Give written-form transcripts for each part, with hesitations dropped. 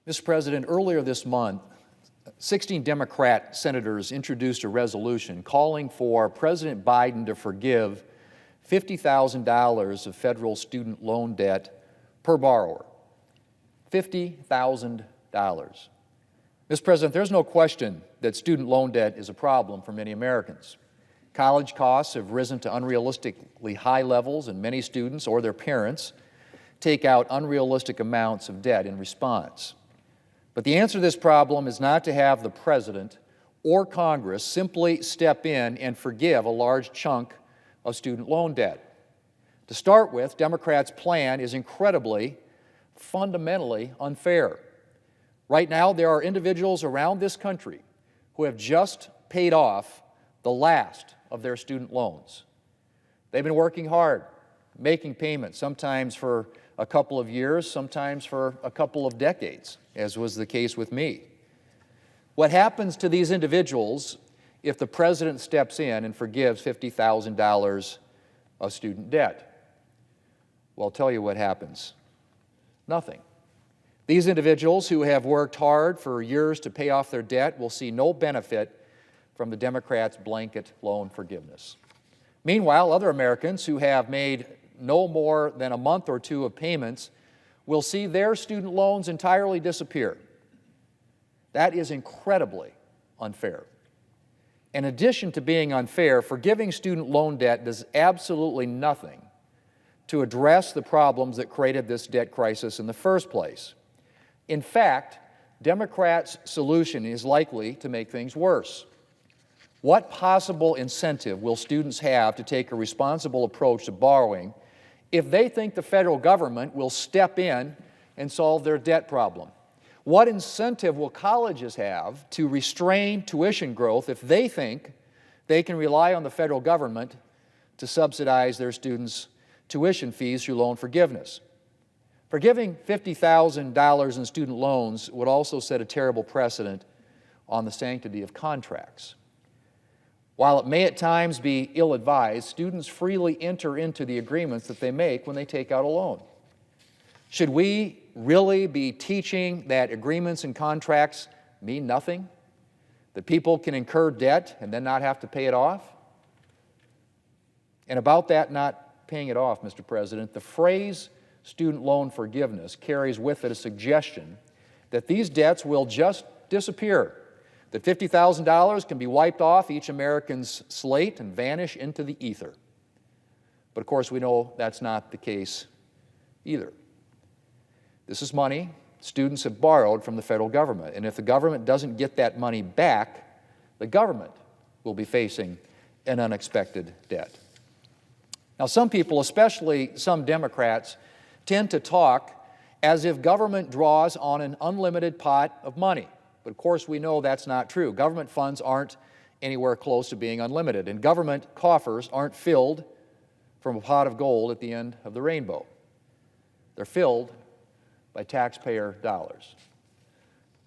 Mr. President, earlier this month, 16 Democrat senators introduced a resolution calling for President Biden to forgive $50,000 of federal student loan debt per borrower. $50,000. Mr. President, there's no question that student loan debt is a problem for many Americans. College costs have risen to unrealistically high levels, and many students or their parents take out unrealistic amounts of debt in response. But the answer to this problem is not to have the President or Congress simply step in and forgive a large chunk of student loan debt. To start with, Democrats' plan is incredibly, fundamentally unfair. Right now, there are individuals around this country who have just paid off the last of their student loans. They've been working hard, making payments, sometimes for a couple of years, sometimes for a couple of decades, as was the case with me. What happens to these individuals if the President steps in and forgives $50,000 of student debt? Well, I'll tell you what happens. Nothing. These individuals who have worked hard for years to pay off their debt will see no benefit from the Democrats' blanket loan forgiveness. Meanwhile, other Americans who have made no more than a month or two of payments will see their student loans entirely disappear. That is incredibly unfair. In addition to being unfair, forgiving student loan debt does absolutely nothing to address the problems that created this debt crisis in the first place. In fact, Democrats' solution is likely to make things worse. What possible incentive will students have to take a responsible approach to borrowing if they think the federal government will step in and solve their debt problem? What incentive will colleges have to restrain tuition growth if they think they can rely on the federal government to subsidize their students' tuition fees through loan forgiveness? Forgiving $50,000 in student loans would also set a terrible precedent on the sanctity of contracts. While it may at times be ill-advised, students freely enter into the agreements that they make when they take out a loan. Should we really be teaching that agreements and contracts mean nothing? That people can incur debt and then not have to pay it off? And about that not paying it off, Mr. President, the phrase student loan forgiveness carries with it a suggestion that these debts will just disappear, that $50,000 can be wiped off each American's slate and vanish into the ether. But of course, we know that's not the case either. This is money students have borrowed from the federal government, and if the government doesn't get that money back, the government will be facing an unexpected debt. Now, some people, especially some Democrats, tend to talk as if government draws on an unlimited pot of money. But of course, we know that's not true. Government funds aren't anywhere close to being unlimited, and government coffers aren't filled from a pot of gold at the end of the rainbow. They're filled by taxpayer dollars.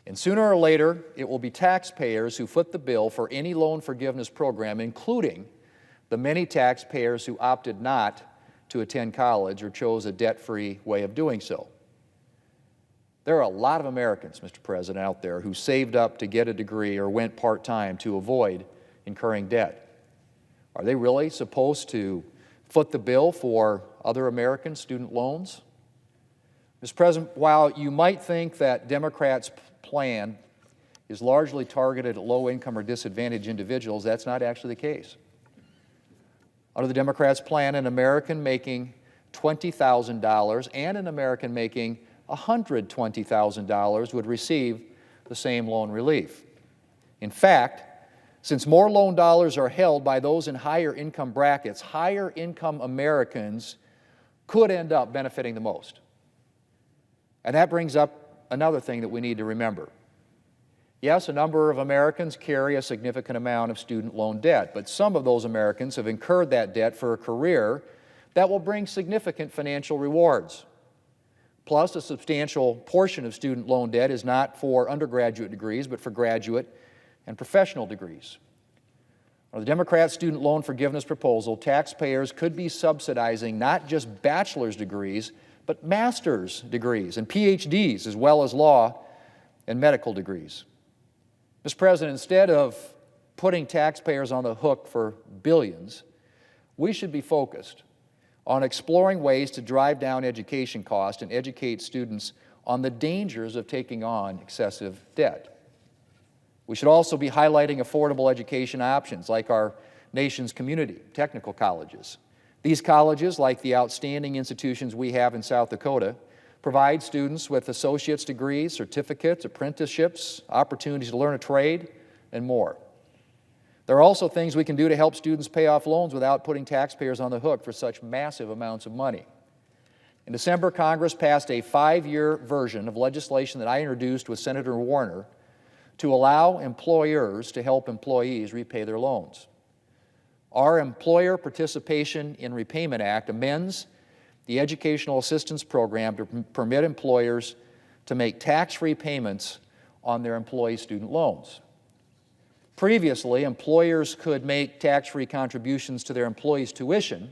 And sooner or later, it will be taxpayers who foot the bill for any loan forgiveness program, including the many taxpayers who opted not to attend college or chose a debt-free way of doing so. There are a lot of Americans, Mr. President, out there who saved up to get a degree or went part-time to avoid incurring debt. Are they really supposed to foot the bill for other American student loans? Mr. President, while you might think that Democrats' plan is largely targeted at low-income or disadvantaged individuals, that's not actually the case. Under the Democrats' plan, an American making $20,000 and an American making $120,000 would receive the same loan relief. In fact, since more loan dollars are held by those in higher income brackets, higher income Americans could end up benefiting the most. And that brings up another thing that we need to remember. Yes, a number of Americans carry a significant amount of student loan debt, but some of those Americans have incurred that debt for a career that will bring significant financial rewards. Plus, a substantial portion of student loan debt is not for undergraduate degrees, but for graduate and professional degrees. Under the Democrats' student loan forgiveness proposal, taxpayers could be subsidizing not just bachelor's degrees, but master's degrees and PhDs, as well as law and medical degrees. Mr. President, instead of putting taxpayers on the hook for billions, we should be focused on exploring ways to drive down education costs and educate students on the dangers of taking on excessive debt. We should also be highlighting affordable education options like our nation's community technical colleges. These colleges, like the outstanding institutions we have in South Dakota, provide students with associate's degrees, certificates, apprenticeships, opportunities to learn a trade, and more. There are also things we can do to help students pay off loans without putting taxpayers on the hook for such massive amounts of money. In December, Congress passed a 5-year version of legislation that I introduced with Senator Warner to allow employers to help employees repay their loans. Our Employer Participation in Repayment Act amends the Educational Assistance Program to permit employers to make tax-free payments on their employees' student loans. Previously, employers could make tax-free contributions to their employees' tuition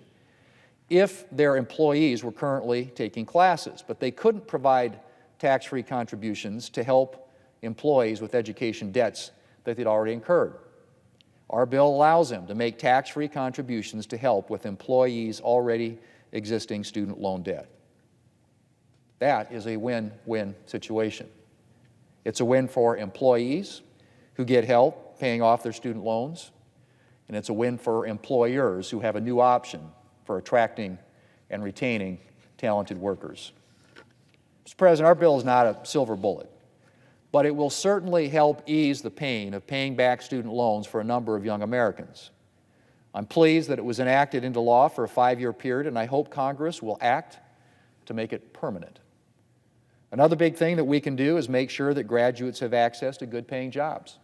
if their employees were currently taking classes, but they couldn't provide tax-free contributions to help employees with education debts that they'd already incurred. Our bill allows them to make tax-free contributions to help with employees' already existing student loan debt. That is a win-win situation. It's a win for employees who get help paying off their student loans, and it's a win for employers who have a new option for attracting and retaining talented workers. Mr. President, our bill is not a silver bullet, but it will certainly help ease the pain of paying back student loans for a number of young Americans. I'm pleased that it was enacted into law for a 5-year period, and I hope Congress will act to make it permanent. Another big thing that we can do is make sure that graduates have access to good-paying jobs.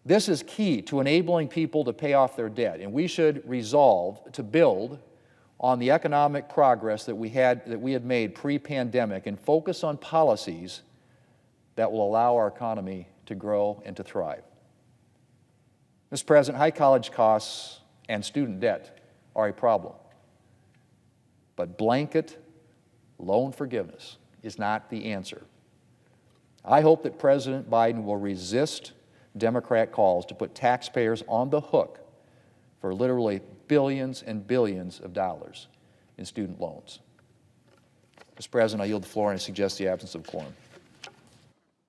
This is key to enabling people to pay off their debt, and we should resolve to build on the economic progress that we had made pre-pandemic and focus on policies that will allow our economy to grow and to thrive. Mr. President, high college costs and student debt are a problem, but blanket loan forgiveness is not the answer. I hope that President Biden will resist Democrat calls to put taxpayers on the hook for literally billions and billions of dollars in student loans. Mr. President, I yield the floor and I suggest the absence of quorum.